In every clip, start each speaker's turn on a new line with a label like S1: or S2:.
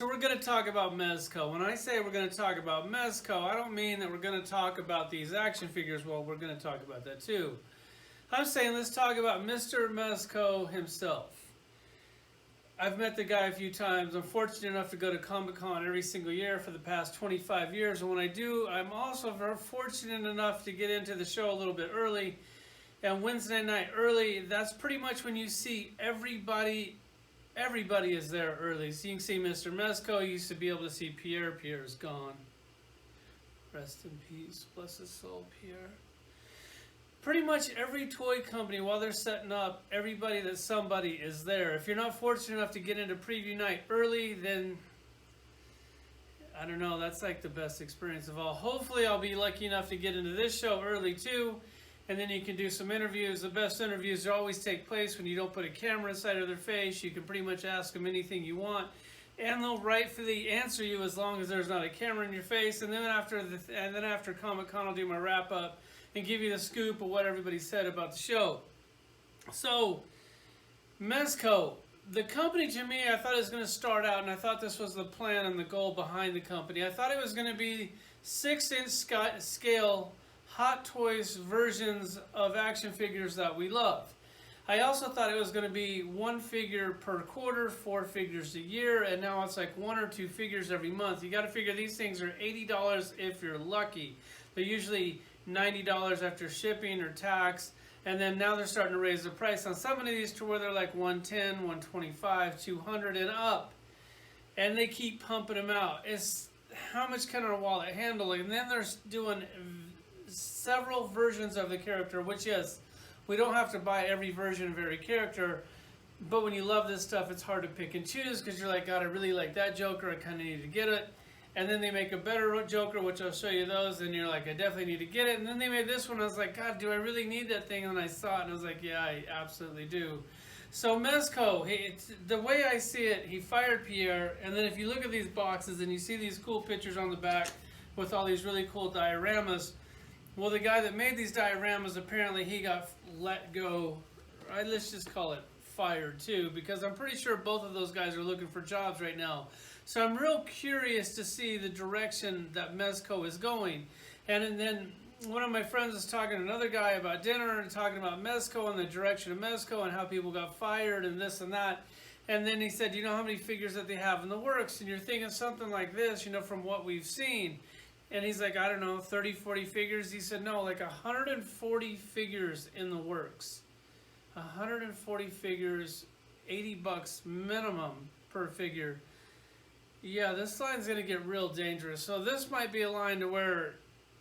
S1: So we're going to talk about Mezco. When I say we're going to talk about Mezco, I don't mean that we're going to talk about these action figures. Well, we're going to talk about that too. I'm saying let's talk about Mr. Mezco himself. I've met the guy a few times. I'm fortunate enough to go to Comic-Con every single year for the past 25 years. And when I do, I'm also very fortunate enough to get into the show a little bit early. And Wednesday night early, that's pretty much when you see everybody is there early. So you can see Mr. Mezco. You used to be able to see Pierre. Pierre's gone. Rest in peace. Bless his soul, Pierre. Pretty much every toy company, while they're setting up, everybody that's somebody is there. If you're not fortunate enough to get into preview night early, then I don't know, that's like the best experience of all. Hopefully I'll be lucky enough to get into this show early too, and then you can do some interviews. The best interviews always take place when you don't put a camera inside of their face. You can pretty much ask them anything you want, and they'll rightfully answer you as long as there's not a camera in your face. And then after Comic-Con, I'll do my wrap up and give you the scoop of what everybody said about the show. So, Mezco, the company, to me, I thought it was going to start out, and I thought this was the plan and the goal behind the company. I thought it was going to be 6-inch scale Hot Toys versions of action figures that we love. I also thought it was going to be 1 figure per quarter, 4 figures a year, and now it's like 1 or 2 figures every month. You got to figure these things are $80 if you're lucky. They're usually $90 after shipping or tax, and then now they're starting to raise the price on some of these to where they're like $110, $125, $200 and up, and they keep pumping them out. It's how much can our wallet handle? And then they're doing several versions of the character, which is, we don't have to buy every version of every character, but when you love this stuff, it's hard to pick and choose because you're like, God, I really like that Joker, I kind of need to get it. And then they make a better Joker, which I'll show you those, and you're like, I definitely need to get it. And then they made this one, I was like, God, do I really need that thing? And I saw it, and I was like, yeah, I absolutely do. So Mezco, the way I see it, he fired Pierre, and then if you look at these boxes and you see these cool pictures on the back with all these really cool dioramas, well, the guy that made these dioramas, apparently he got let go, let's just call it fired too, because I'm pretty sure both of those guys are looking for jobs right now. So I'm real curious to see the direction that Mezco is going. And then one of my friends was talking to another guy about dinner and talking about Mezco and the direction of Mezco and how people got fired and this and that. And then he said, you know how many figures that they have in the works? And you're thinking something like this, you know, from what we've seen. And he's like, I don't know, 30, 40 figures? He said, no, like 140 figures in the works. 140 figures, $80 minimum per figure. Yeah, this line's going to get real dangerous. So this might be a line to where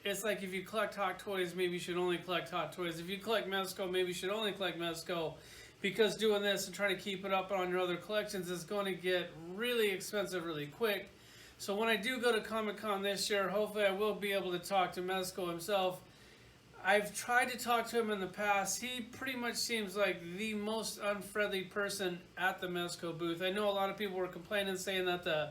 S1: it's like if you collect Hot Toys, maybe you should only collect Hot Toys. If you collect Mezco, maybe you should only collect Mezco. Because doing this and trying to keep it up on your other collections is going to get really expensive really quick. So when I do go to Comic-Con this year, hopefully I will be able to talk to Mezco himself. I've tried to talk to him in the past. He pretty much seems like the most unfriendly person at the Mezco booth. I know a lot of people were complaining, saying that the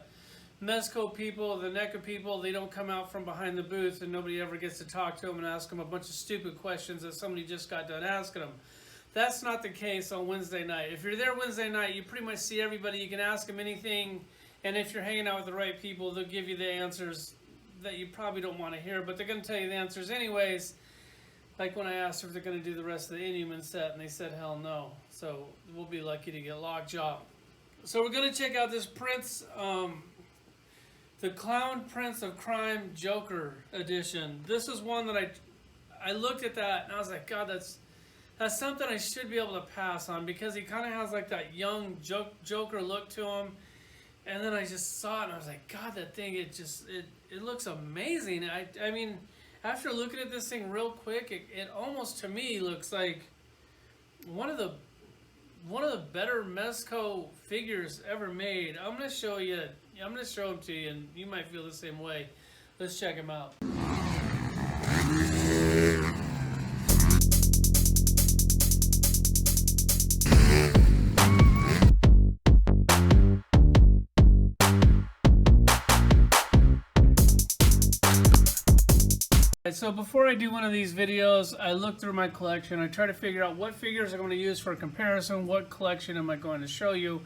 S1: Mezco people, the NECA people, they don't come out from behind the booth and nobody ever gets to talk to them and ask them a bunch of stupid questions that somebody just got done asking them. That's not the case on Wednesday night. If you're there Wednesday night, you pretty much see everybody. You can ask them anything, and if you're hanging out with the right people, they'll give you the answers that you probably don't want to hear, but they're going to tell you the answers anyways. Like when I asked if they're going to do the rest of the Inhuman set, and they said hell no. So we'll be lucky to get Lockjaw. So we're going to check out this Prince, the Clown Prince of Crime Joker edition. This is one that I looked at that and I was like, God, that's something I should be able to pass on, because he kind of has like that young Joker look to him. And then I just saw it and I was like, God, that thing, it looks amazing. I mean, after looking at this thing real quick, it almost to me looks like one of the better Mezco figures ever made. I'm gonna show them to you, and you might feel the same way. Let's check him out. So before I do one of these videos, I look through my collection. I try to figure out what figures I'm going to use for a comparison, what collection am I going to show you.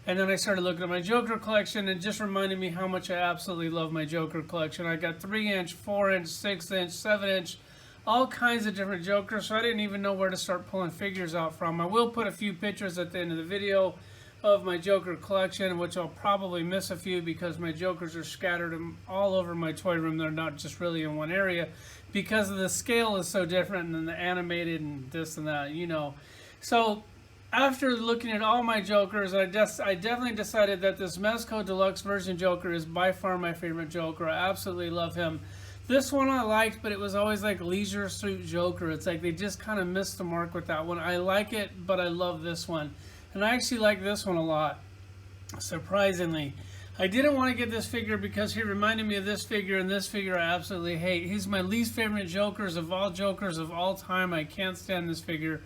S1: And then I started looking at my Joker collection, and it just reminded me how much I absolutely love my Joker collection. I got 3-inch, 4-inch, 6-inch, 7-inch, all kinds of different Jokers, so I didn't even know where to start pulling figures out from. I will put a few pictures at the end of the video of my Joker collection, which I'll probably miss a few because my Jokers are scattered all over my toy room. They're not just really in one area because the scale is so different than the animated and this and that, you know. So after looking at all my Jokers, I definitely decided that this Mezco Deluxe version Joker is by far my favorite Joker. I absolutely love him. This one I liked, but it was always like Leisure Suit Joker. It's like they just kind of missed the mark with that one. I like it, but I love this one. And I actually like this one a lot, surprisingly. I didn't want to get this figure because he reminded me of this figure, and this figure I absolutely hate. He's my least favorite Jokers of all time. I can't stand this figure.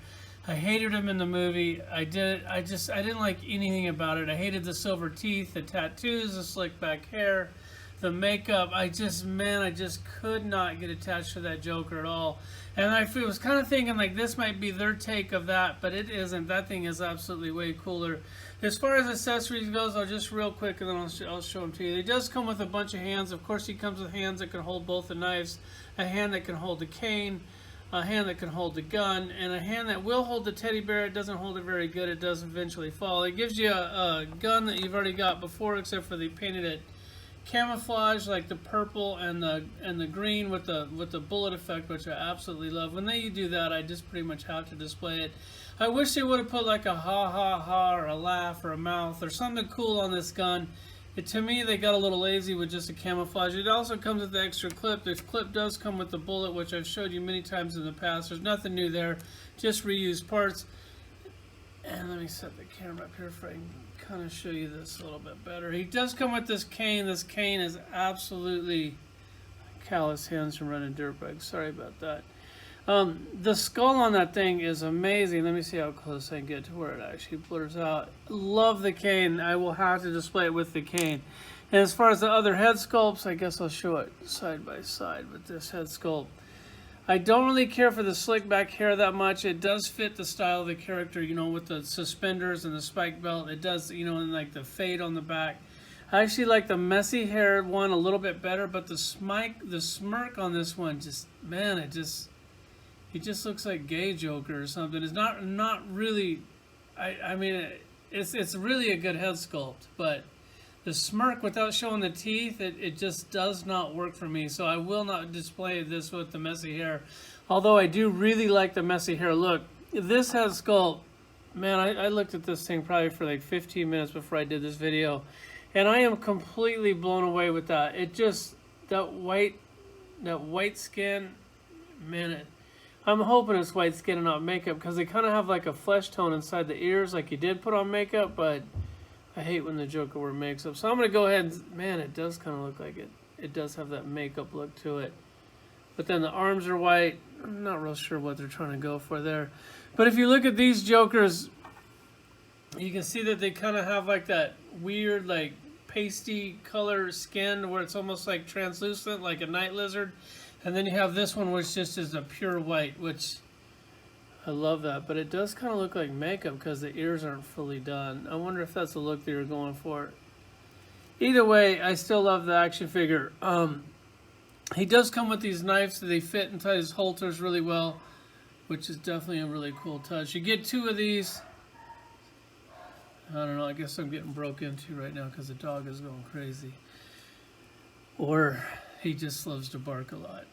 S1: I hated him in the movie. I didn't like anything about it. I hated the silver teeth, the tattoos, the slick back hair, the makeup. I just could not get attached to that Joker at all. And I was kind of thinking like this might be their take of that, but it isn't. That thing is absolutely way cooler. As far as accessories goes, I'll just real quick and then I'll show them to you. It does come with a bunch of hands. Of course, he comes with hands that can hold both the knives, a hand that can hold the cane, a hand that can hold the gun, and a hand that will hold the teddy bear. It doesn't hold it very good. It does eventually fall. It gives you a gun that you've already got before, except for they painted it camouflage, like the purple and the green with the bullet effect, which I absolutely love. When they do that, I just pretty much have to display it. I wish they would have put like a ha ha ha or a laugh or a mouth or something cool on this gun. To me, they got a little lazy with just a camouflage. It also comes with the extra clip. This clip does come with the bullet, which I've showed you many times in the past. There's nothing new there, just reused parts. And let me set the camera up here so I can kind of show you this a little bit better. He does come with this cane. This cane is absolutely callous hands from running dirt bikes. Sorry about that. The skull on that thing is amazing. Let me see how close I can get to where it actually blurs out. Love the cane. I will have to display it with the cane. And as far as the other head sculpts, I guess I'll show it side by side with this head sculpt. I don't really care for the slick back hair that much. It does fit the style of the character, you know, with the suspenders and the spike belt. It does, you know, and like the fade on the back. I actually like the messy hair one a little bit better, but the smirk on this one, just, man, it just looks like gay Joker or something. It's not really, I mean, it's really a good head sculpt, but the smirk without showing the teeth, it just does not work for me. So I will not display this with the messy hair. Although I do really like the messy hair look. This head sculpt, man, I looked at this thing probably for like 15 minutes before I did this video. And I am completely blown away with that. It just, that white skin, man, I'm hoping it's white skin and not makeup, because they kind of have like a flesh tone inside the ears like you did put on makeup, but I hate when the Joker wears makeup. So I'm going to go ahead and, man, it does kind of look like it. It does have that makeup look to it. But then the arms are white. I'm not real sure what they're trying to go for there. But if you look at these Jokers, you can see that they kind of have like that weird, like, pasty color skin where it's almost like translucent, like a night lizard. And then you have this one which just is a pure white, which I love that. But it does kind of look like makeup because the ears aren't fully done. I wonder if that's the look they were going for. Either way, I still love the action figure. He does come with these knives, so they fit inside his halters really well, which is definitely a really cool touch. You get 2 of these. I don't know, I guess I'm getting broke into right now because the dog is going crazy. Or he just loves to bark a lot.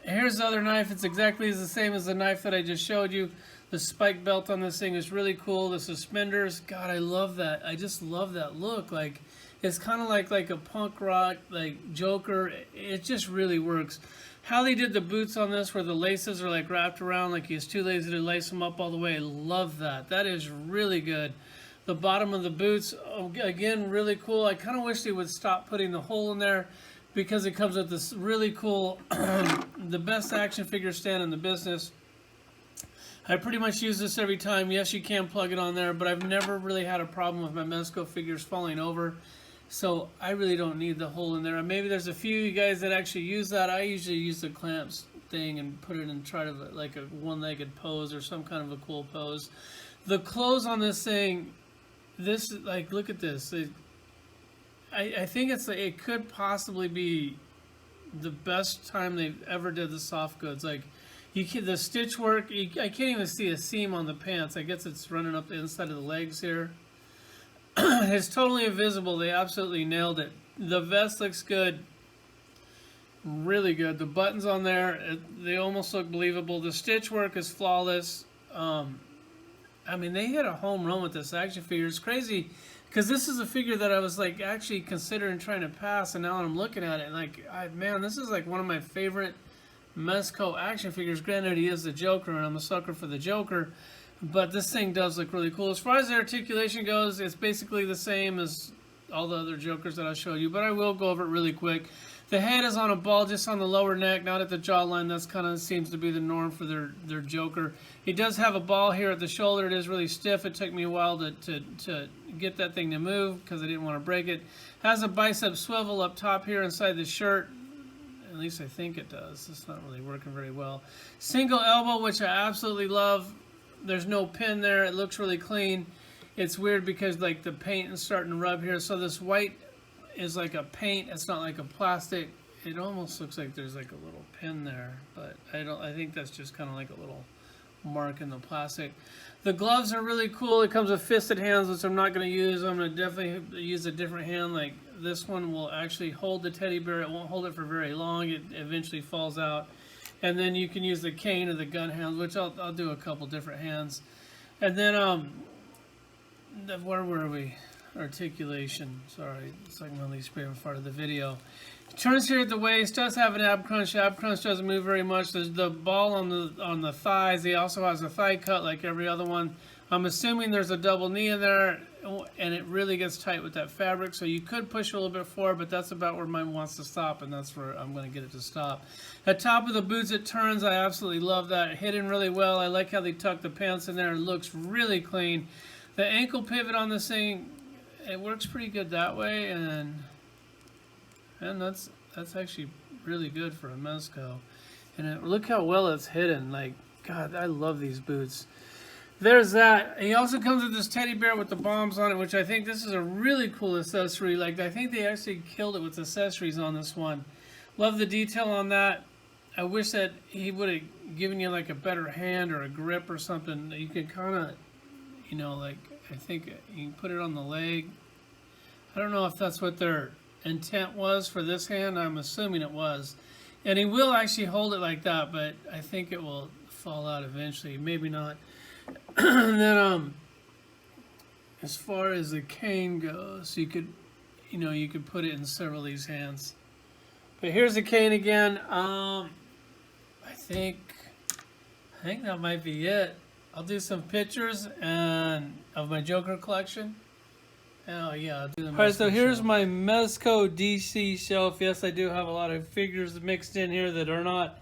S1: Here's the other knife. It's exactly the same as the knife that I just showed you. The spike belt on this thing is really cool. The suspenders, God, I love that. I just love that look. Like, it's kind of like a punk rock, like Joker. It just really works. How they did the boots on this, where the laces are like wrapped around, like he's too lazy to lace them up all the way. I love that. That is really good. The bottom of the boots, again, really cool. I kind of wish they would stop putting the hole in there, because it comes with this really cool, the best action figure stand in the business. I pretty much use this every time. Yes, you can plug it on there, but I've never really had a problem with my Mezco figures falling over. So I really don't need the hole in there. Maybe there's a few of you guys that actually use that. I usually use the clamps thing and put it in, try to like a one-legged pose or some kind of a cool pose. The clothes on this thing, this, like, look at this. I think it could possibly be the best time they've ever did the soft goods. Like, the stitch work, I can't even see a seam on the pants. I guess it's running up the inside of the legs here. It's totally invisible. They absolutely nailed it. The vest looks good. Really good. The buttons on there, they almost look believable. The stitch work is flawless. I mean, they hit a home run with this action figure. It's crazy because this is a figure that I was like actually considering trying to pass, and now I'm looking at it and like, man, this is like one of my favorite Mezco action figures. Granted, he is the Joker, and I'm a sucker for the Joker, but this thing does look really cool. As far as the articulation goes, it's basically the same as all the other Jokers that I'll show you, but I will go over it really quick. The head is on a ball just on the lower neck, not at the jawline. That's kind of seems to be the norm for their Joker. He does have a ball here at the shoulder. It is really stiff. It took me a while to get that thing to move because I didn't want to break it. Has a bicep swivel up top here inside the shirt. At least I think it does. It's not really working very well. Single elbow, which I absolutely love. There's no pin there. It looks really clean. It's weird because like the paint is starting to rub here. So this white is like a paint. It's not like a plastic. It almost looks like there's like a little pin there, but I think that's just kind of like a little mark in the plastic. The gloves are really cool. It comes with fisted hands, which I'm not going to use. I'm going to definitely use a different hand. Like this one will actually hold the teddy bear. It won't hold it for very long. It eventually falls out. And then you can use the cane or the gun hands, which I'll do a couple different hands. And then where were we? Articulation. Sorry, it's like my least favorite part of the video. It turns here at the waist. Does have an ab crunch. Ab crunch doesn't move very much. There's the ball on the thighs. He also has a thigh cut like every other one. I'm assuming there's a double knee in there, and it really gets tight with that fabric. So you could push a little bit forward, but that's about where mine wants to stop, and that's where I'm going to get it to stop. At top of the boots, it turns. I absolutely love that. Hidden really well. I like how they tuck the pants in there. It looks really clean. The ankle pivot on this thing, it works pretty good that way, and that's actually really good for a Mezco. And look how well it's hidden. Like, God, I love these boots. There's that. He also comes with this teddy bear with the bombs on it, which I think this is a really cool accessory. Like, I think they actually killed it with accessories on this one. Love the detail on that. I wish that he would have given you like a better hand or a grip or something. You could kind of, you know, like, I think you can put it on the leg. I don't know if that's what their intent was for this hand. I'm assuming it was. And he will actually hold it like that, but I think it will fall out eventually. Maybe not. And then as far as the cane goes, you could put it in several of these hands. But here's the cane again. I think that might be it. I'll do some pictures of my Joker collection. Oh yeah, I'll do them. Alright, so here's my Mezco DC shelf. Yes, I do have a lot of figures mixed in here that are not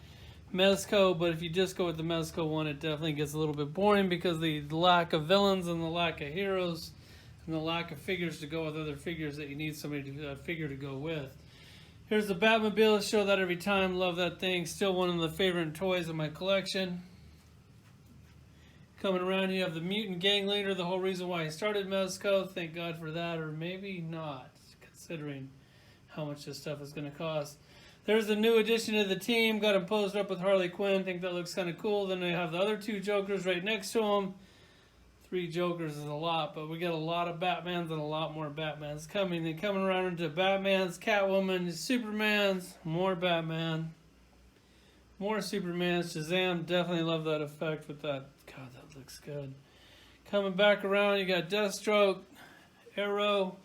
S1: Mezco, but if you just go with the Mezco one, it definitely gets a little bit boring because the lack of villains and the lack of heroes and the lack of figures to go with other figures that you need somebody to figure to go with. Here's the Batmobile. Show that every time. Love that thing. Still one of the favorite toys in my collection. Coming around, you have the mutant gang leader, the whole reason why he started Mezco. Thank God for that, or maybe not, considering how much this stuff is going to cost. There's the new addition to the team. Got him posed up with Harley Quinn. Think that looks kind of cool. Then they have the other two Jokers right next to him. 3 Jokers is a lot, but we got a lot of Batmans and a lot more Batmans coming. Then coming around into Batmans, Catwoman, Supermans, more Batman, more Supermans. Shazam, definitely love that effect with that. God, that looks good. Coming back around, you got Deathstroke, Arrow,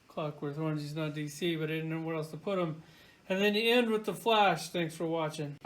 S1: Clockwork Orange. He's not DC, but I didn't know where else to put him. And then you end with the Flash. Thanks for watching.